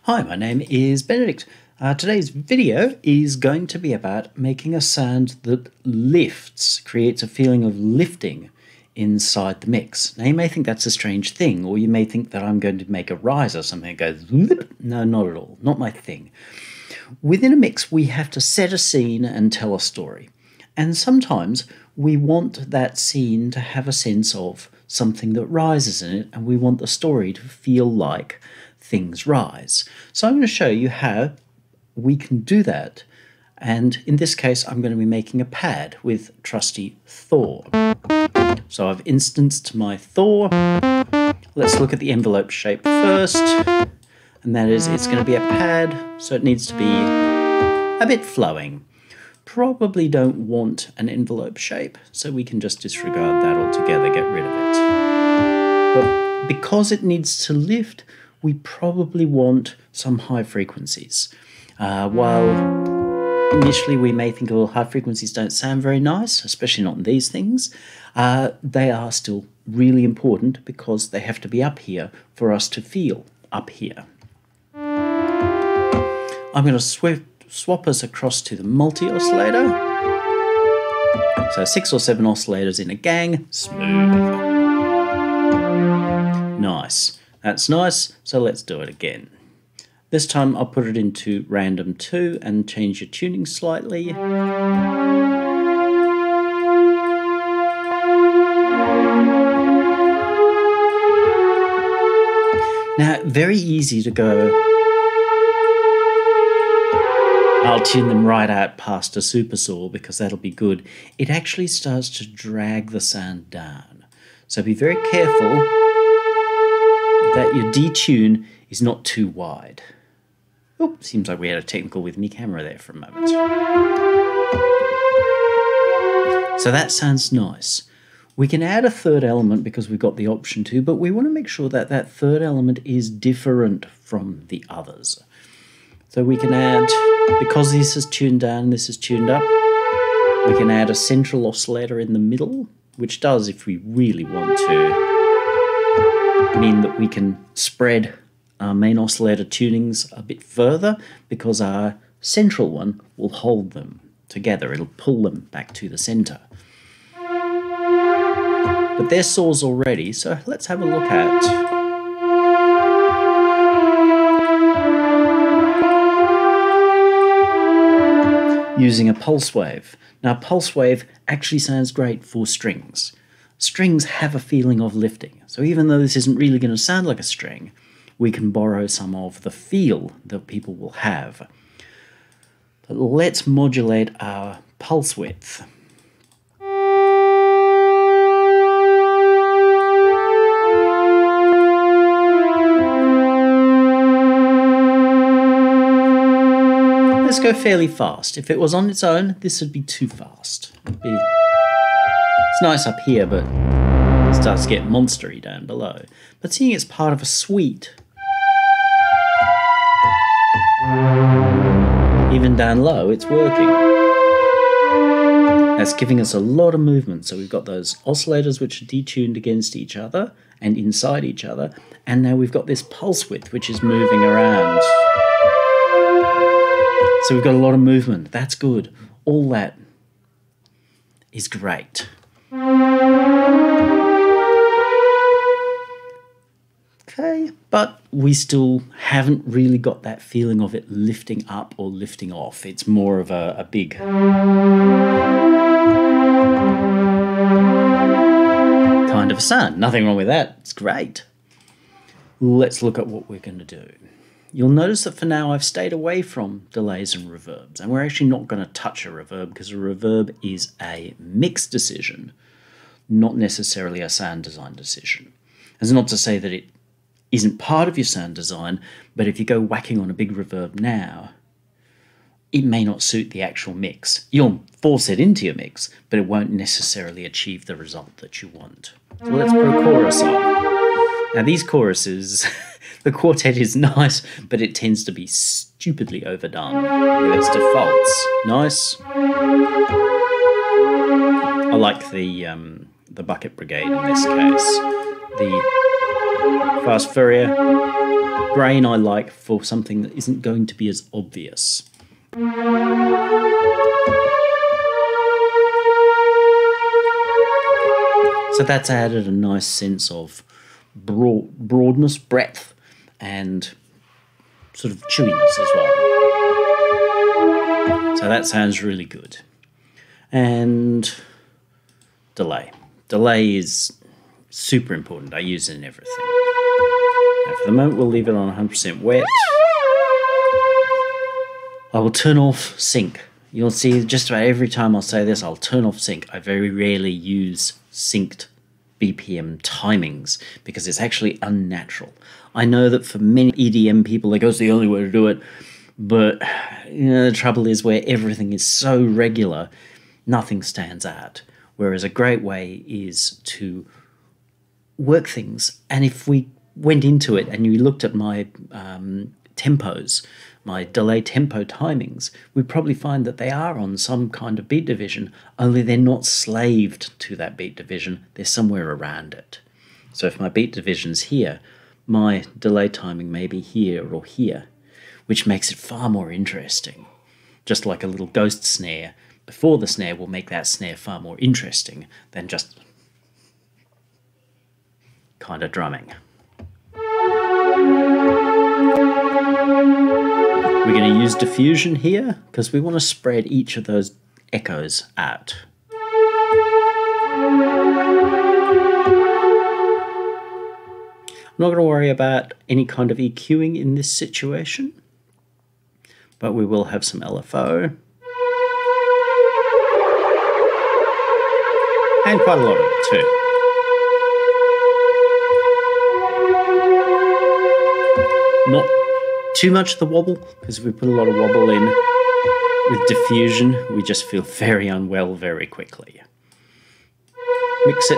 Hi, my name is Benedict. Today's video is going to be about making a sound that lifts, creates a feeling of lifting inside the mix. Now you may think that's a strange thing, or you may think that I'm going to make a rise or something that goes lip. No, not at all, not my thing. Within a mix we have to set a scene and tell a story. And sometimes we want that scene to have a sense of something that rises in it, and we want the story to feel like things rise. So I'm going to show you how we can do that, and in this case I'm going to be making a pad with trusty Thor. So I've instanced my Thor. Let's look at the envelope shape first, and that is it's going to be a pad, so it needs to be a bit flowing. Probably don't want an envelope shape, so we can just disregard that altogether, get rid of it. But because it needs to lift, we probably want some high frequencies. While initially we may think, well, high frequencies don't sound very nice, especially not in these things, they are still really important because they have to be up here for us to feel up here. I'm going to swap us across to the multi-oscillator. So 6 or 7 oscillators in a gang, smooth. Nice. That's nice, so let's do it again. This time I'll put it into random 2 and change your tuning slightly. Now, very easy to go, I'll tune them right out past a super saw because that'll be good. It actually starts to drag the sound down. So be very careful that your detune is not too wide. Oh, seems like we had a technical with me camera there for a moment. So that sounds nice. We can add a third element because we've got the option to, but we want to make sure that that third element is different from the others. So we can add, because this is tuned down, this is tuned up, we can add a central oscillator in the middle, which does, if we really want to, mean that we can spread our main oscillator tunings a bit further because our central one will hold them together. It'll pull them back to the center. But they're saws already, so let's have a look at using a pulse wave. Now, pulse wave actually sounds great for strings. Strings have a feeling of lifting, so even though this isn't really going to sound like a string, we can borrow some of the feel that people will have. But let's modulate our pulse width. Let's go fairly fast. If it was on its own, this would be too fast. It's nice up here, but it starts to get monstery down below. But seeing it's part of a suite, even down low, it's working. That's giving us a lot of movement. So we've got those oscillators which are detuned against each other and inside each other, and now we've got this pulse width which is moving around. So we've got a lot of movement. That's good. All that is great. Okay, but we still haven't really got that feeling of it lifting up or lifting off. It's more of a big kind of sound. Nothing wrong with that. It's great. Let's look at what we're going to do. You'll notice that for now I've stayed away from delays and reverbs, and we're actually not going to touch a reverb because a reverb is a mix decision, not necessarily a sound design decision. That's not to say that it isn't part of your sound design, but if you go whacking on a big reverb now, it may not suit the actual mix. You'll force it into your mix, but it won't necessarily achieve the result that you want. So let's put a chorus on. Now these choruses, the quartet is nice, but it tends to be stupidly overdone with its defaults. Nice. I like the bucket brigade in this case. The fast Fourier grain I like for something that isn't going to be as obvious. So that's added a nice sense of broadness, breadth, and sort of chewiness as well. So that sounds really good. And delay. Delay is super important. I use it in everything. Now for the moment, we'll leave it on 100% wet. I will turn off sync. You'll see just about every time I'll say this, I'll turn off sync. I very rarely use synced BPM timings because it's actually unnatural. I know that for many EDM people, they go, it's the only way to do it. But you know, the trouble is where everything is so regular, nothing stands out. Whereas a great way is to work things. And if we went into it and you looked at my tempos, my delay tempo timings, we'd probably find that they are on some kind of beat division, only they're not slaved to that beat division, they're somewhere around it. So if my beat division's here, my delay timing may be here or here, which makes it far more interesting. Just like a little ghost snare, before the snare will make that snare far more interesting than just kind of drumming. We're going to use diffusion here because we want to spread each of those echoes out. I'm not going to worry about any kind of EQing in this situation, but we will have some LFO. And quite a lot of it too. Not too much of the wobble, because if we put a lot of wobble in with diffusion, we just feel very unwell very quickly. Mix it.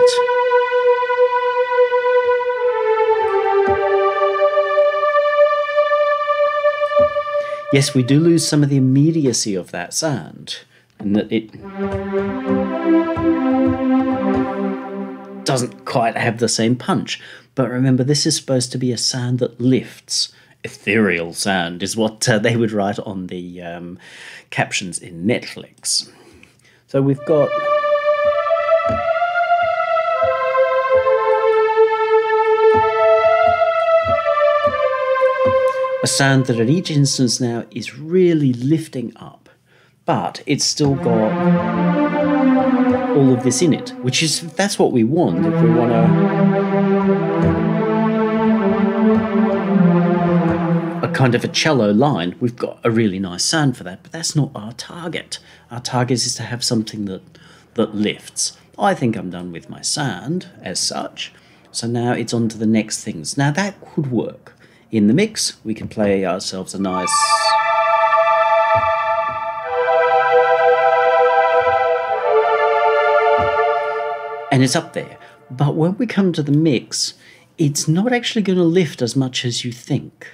Yes, we do lose some of the immediacy of that sound, and that it doesn't quite have the same punch. But remember, this is supposed to be a sound that lifts. Ethereal sound is what they would write on the captions in Netflix. So we've got a sound that at each instance now is really lifting up, but it's still got all of this in it, which is, that's what we want if we want a kind of a cello line. We've got a really nice sound for that, but that's not our target. Our target is to have something that lifts. I think I'm done with my sound as such, so now it's on to the next things. Now that could work. In the mix, we can play ourselves a nice and it's up there. But when we come to the mix, it's not actually going to lift as much as you think.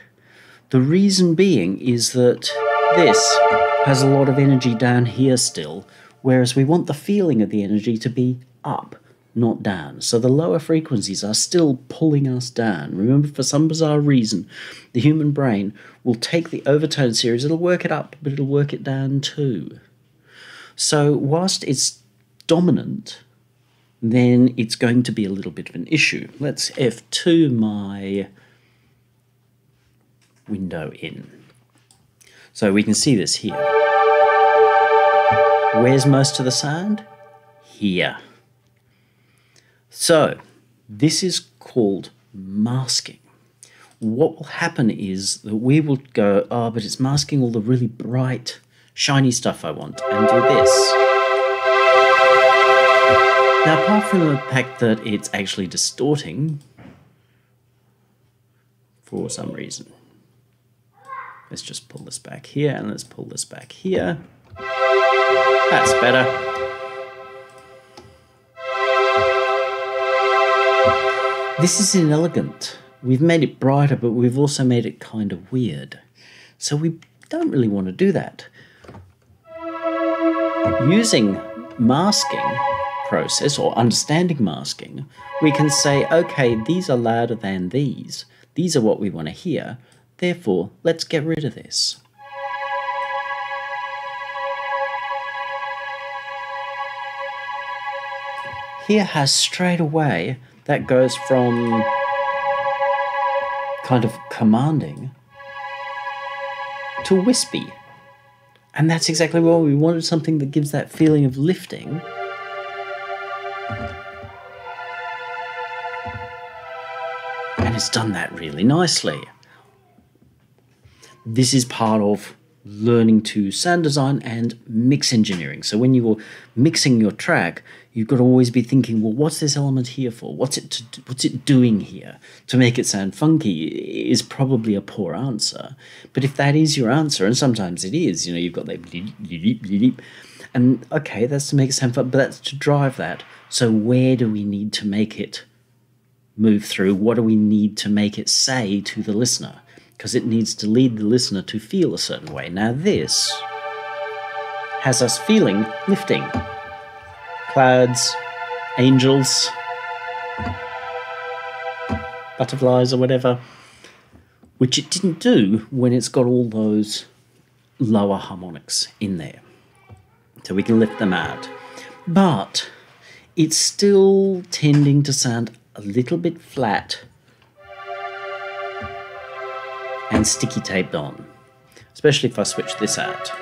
The reason being is that this has a lot of energy down here still, whereas we want the feeling of the energy to be up, not down. So the lower frequencies are still pulling us down. Remember, for some bizarre reason, the human brain will take the overtone series, it'll work it up, but it'll work it down too. So whilst it's dominant, then it's going to be a little bit of an issue. Let's F2 my window in. So we can see this here. Where's most of the sound? Here. So this is called masking. What will happen is that we will go, oh, but it's masking all the really bright, shiny stuff I want, and do this. Now, apart from the fact that it's actually distorting for some reason, let's just pull this back here and let's pull this back here. That's better. This is inelegant. We've made it brighter, but we've also made it kind of weird. So we don't really want to do that. Using masking process or understanding masking, we can say, okay, these are louder than these. These are what we want to hear. Therefore, let's get rid of this. Here has straight away, that goes from kind of commanding to wispy. And that's exactly what we wanted, something that gives that feeling of lifting. And it's done that really nicely. This is part of learning to sound design and mix engineering. So when you're mixing your track, you've got to always be thinking, well, what's this element here for? What's it doing here? To make it sound funky is probably a poor answer. But if that is your answer, and sometimes it is, you know, you've got that bleep, bleep, bleep, and okay, that's to make it sound fun, but that's to drive that. So where do we need to make it move through? What do we need to make it say to the listener? Because it needs to lead the listener to feel a certain way. Now this has us feeling lifting. Clouds, angels, butterflies or whatever, which it didn't do when it's got all those lower harmonics in there. So we can lift them out. But it's still tending to sound a little bit flat and sticky taped on, especially if I switch this out.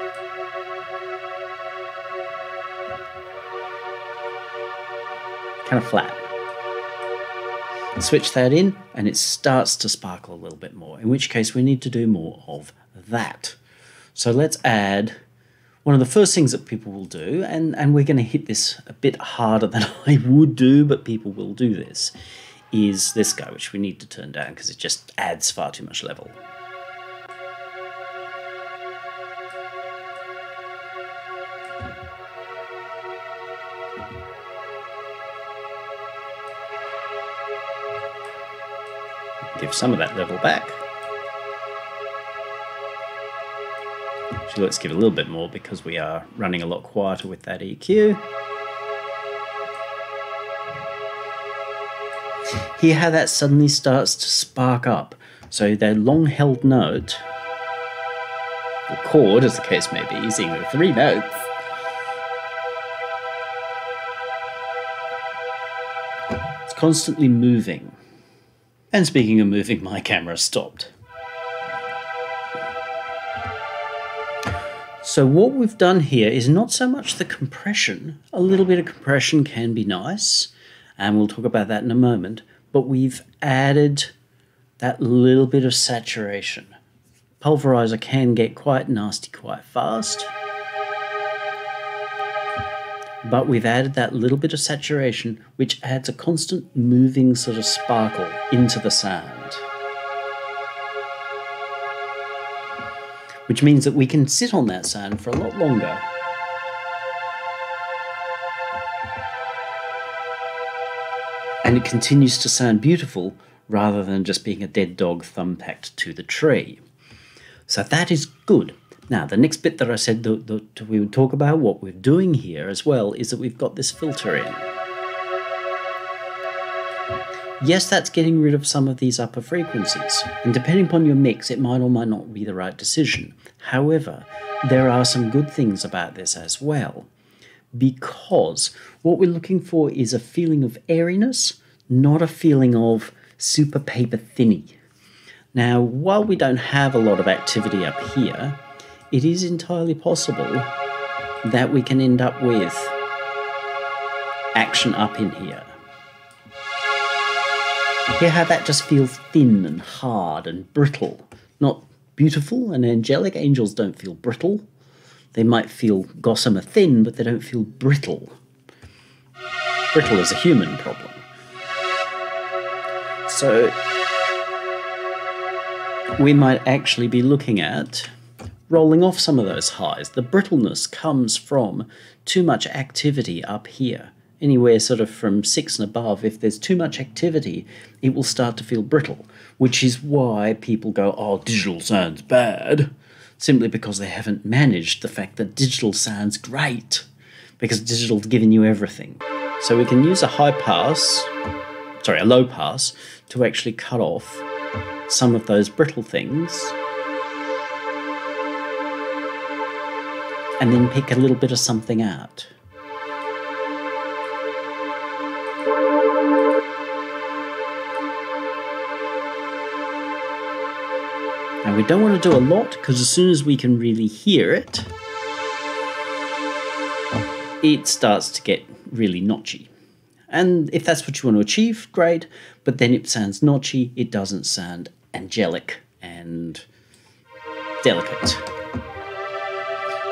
Kind of flat. Switch that in and it starts to sparkle a little bit more, in which case we need to do more of that. So let's add one of the first things that people will do, and we're going to hit this a bit harder than I would do, but people will do this, is this guy, which we need to turn down because it just adds far too much level. Give some of that level back. Actually, let's give a little bit more because we are running a lot quieter with that EQ. Hear how that suddenly starts to spark up. So that long-held note, or chord as the case may be, using the 3 notes, it's constantly moving. And speaking of moving, my camera stopped. So what we've done here is not so much the compression. A little bit of compression can be nice, and we'll talk about that in a moment, but we've added that little bit of saturation. Pulverizer can get quite nasty quite fast, but we've added that little bit of saturation, which adds a constant moving sort of sparkle into the sound. Which means that we can sit on that sound for a lot longer. And it continues to sound beautiful rather than just being a dead dog thumbtacked to the tree. So that is good. Now, the next bit that I said that we would talk about, what we're doing here as well, is that we've got this filter in. Yes, that's getting rid of some of these upper frequencies, and depending upon your mix, it might or might not be the right decision. However, there are some good things about this as well, because what we're looking for is a feeling of airiness, not a feeling of super paper thinny. Now, while we don't have a lot of activity up here, it is entirely possible that we can end up with action up in here. Hear how that just feels thin and hard and brittle. Not beautiful and angelic. Angels don't feel brittle. They might feel gossamer thin, but they don't feel brittle. Brittle is a human problem. So we might actually be looking at rolling off some of those highs. The brittleness comes from too much activity up here. Anywhere sort of from 6 and above, if there's too much activity, it will start to feel brittle, which is why people go, oh, digital sounds bad, simply because they haven't managed the fact that digital sounds great, because digital's giving you everything. So we can use a low pass, to actually cut off some of those brittle things, and then pick a little bit of something out. And we don't want to do a lot, because as soon as we can really hear it, it starts to get really notchy. And if that's what you want to achieve, great, but then it sounds notchy, it doesn't sound angelic and delicate.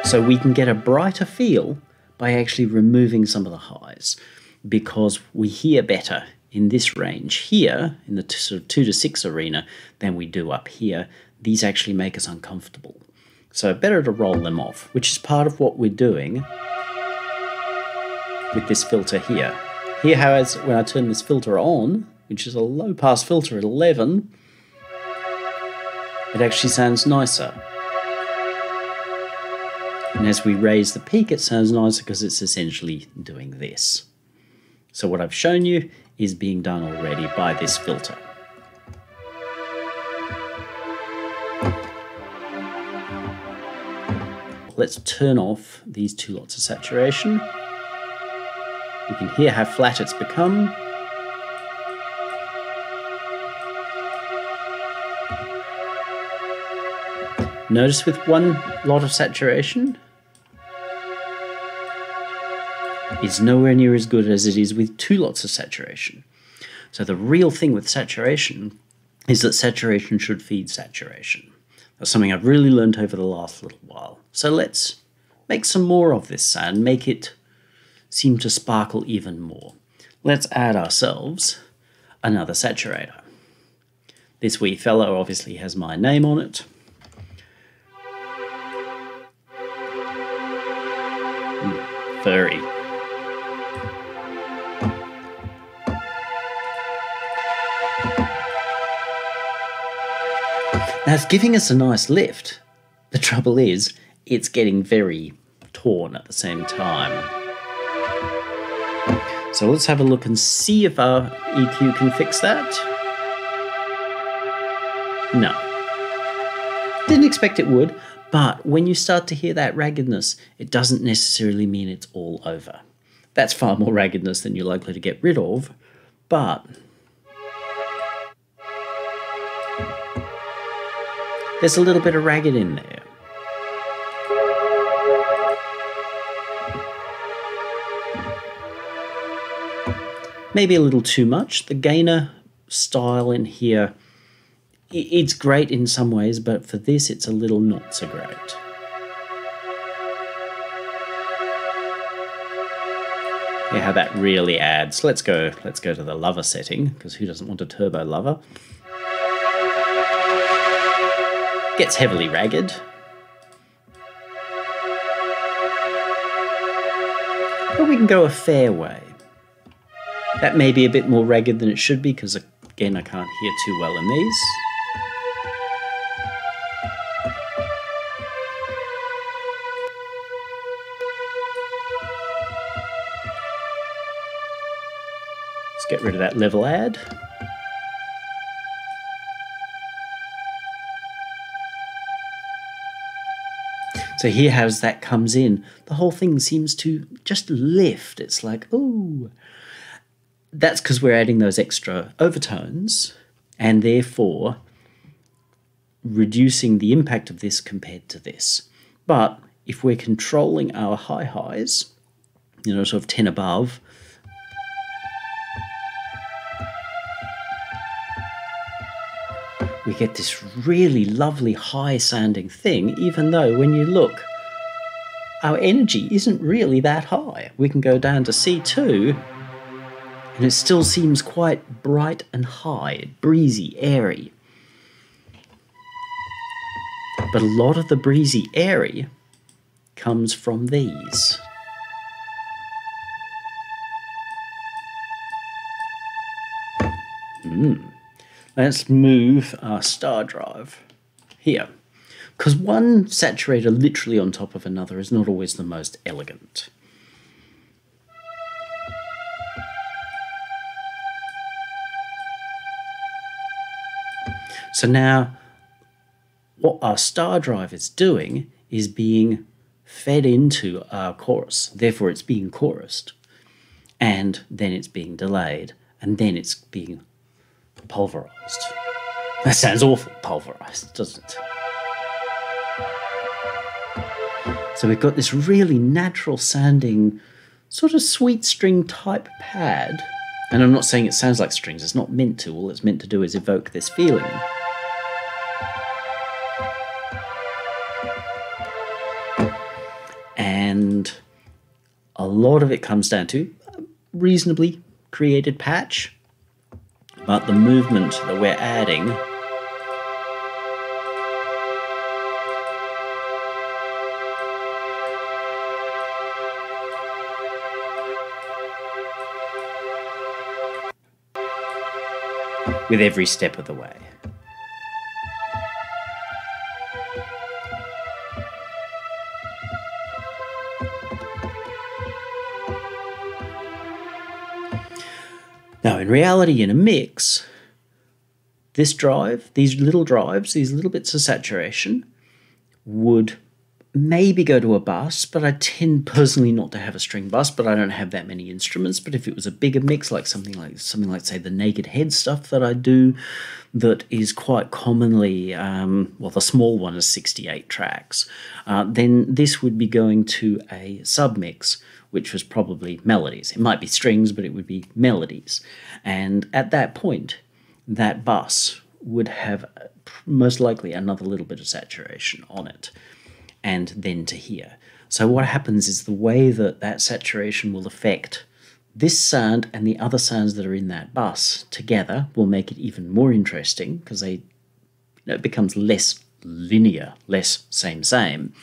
So we can get a brighter feel by actually removing some of the highs, because we hear better in this range here, in the sort of 2 to 6 arena, than we do up here. These actually make us uncomfortable. So better to roll them off, which is part of what we're doing with this filter here. Here, however, when I turn this filter on, which is a low pass filter at 11, it actually sounds nicer. And as we raise the peak, it sounds nicer because it's essentially doing this. So what I've shown you is being done already by this filter. Let's turn off these 2 lots of saturation. You can hear how flat it's become. Notice with 1 lot of saturation, it's nowhere near as good as it is with 2 lots of saturation. So the real thing with saturation is that saturation should feed saturation. That's something I've really learned over the last little while. So let's make some more of this sound, make it seem to sparkle even more. Let's add ourselves another saturator. This wee fellow obviously has my name on it. Furry. Now it's giving us a nice lift. The trouble is, it's getting very torn at the same time. So let's have a look and see if our EQ can fix that. No. Didn't expect it would, but when you start to hear that raggedness, it doesn't necessarily mean it's all over. That's far more raggedness than you're likely to get rid of, but there's a little bit of ragged in there. Maybe a little too much. The gainer style in here, it's great in some ways, but for this it's a little not so great. Yeah, how that really adds. Let's go to the lover setting, because who doesn't want a turbo lover? Gets heavily ragged. But we can go a fair way. That may be a bit more ragged than it should be, because again I can't hear too well in these. Let's get rid of that level add. So here, as that comes in, the whole thing seems to just lift. It's like, ooh. That's because we're adding those extra overtones and therefore reducing the impact of this compared to this. But if we're controlling our high highs, you know, sort of 10 above, we get this really lovely high sounding thing, even though when you look, our energy isn't really that high. We can go down to C2 and it still seems quite bright and high, breezy, airy. But a lot of the breezy, airy comes from these. Let's move our star drive here, because one saturator literally on top of another is not always the most elegant. So now what our star drive is doing is being fed into our chorus. Therefore, it's being chorused. And then it's being delayed. And then it's being pulverized. That sounds awful, pulverized, doesn't it? So we've got this really natural sounding, sort of sweet string type pad. And I'm not saying it sounds like strings. It's not meant to. All it's meant to do is evoke this feeling. And a lot of it comes down to a reasonably created patch, but the movement that we're adding with every step of the way. Now, in reality, in a mix, this drive, these little drives, these little bits of saturation would maybe go to a bus, but I tend personally not to have a string bus, but I don't have that many instruments. But if it was a bigger mix, like something like say the naked head stuff that I do, that is quite commonly, well, the small one is 68 tracks, then this would be going to a submix, which was probably melodies. It might be strings, but it would be melodies. And at that point, that bus would have most likely another little bit of saturation on it, and then to here. So what happens is the way that that saturation will affect this sound and the other sounds that are in that bus together will make it even more interesting, because it becomes less linear, less same.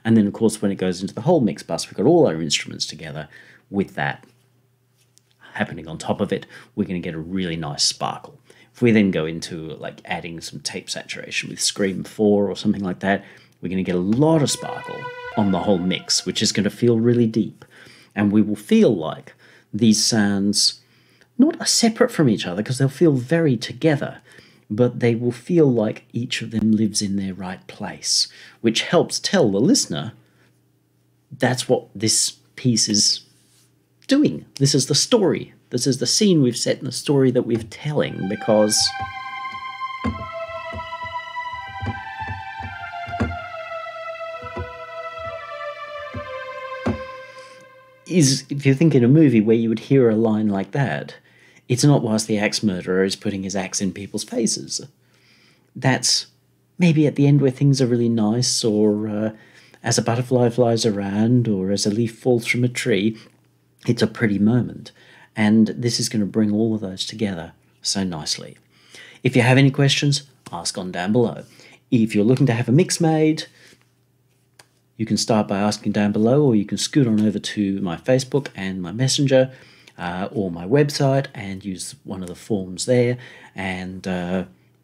And then, of course, when it goes into the whole mix bus, we've got all our instruments together with that happening on top of it. We're going to get a really nice sparkle. If we then go into like adding some tape saturation with Scream 4 or something like that, we're going to get a lot of sparkle on the whole mix, which is going to feel really deep. And we will feel like these sounds not are separate from each other, because they'll feel very together, but they will feel like each of them lives in their right place, which helps tell the listener that's what this piece is doing. This is the story. This is the scene we've set and the story that we're telling, because if you think in a movie where you would hear a line like that, it's not whilst the axe murderer is putting his axe in people's faces. That's maybe at the end where things are really nice, or as a butterfly flies around, or as a leaf falls from a tree. It's a pretty moment. And this is going to bring all of those together so nicely. If you have any questions, ask on down below. If you're looking to have a mix made, you can start by asking down below, or you can scoot on over to my Facebook and my Messenger, or my website, and use one of the forms there, and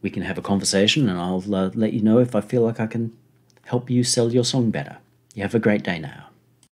we can have a conversation, and I'll let you know if I feel like I can help you sell your song better. You have a great day now.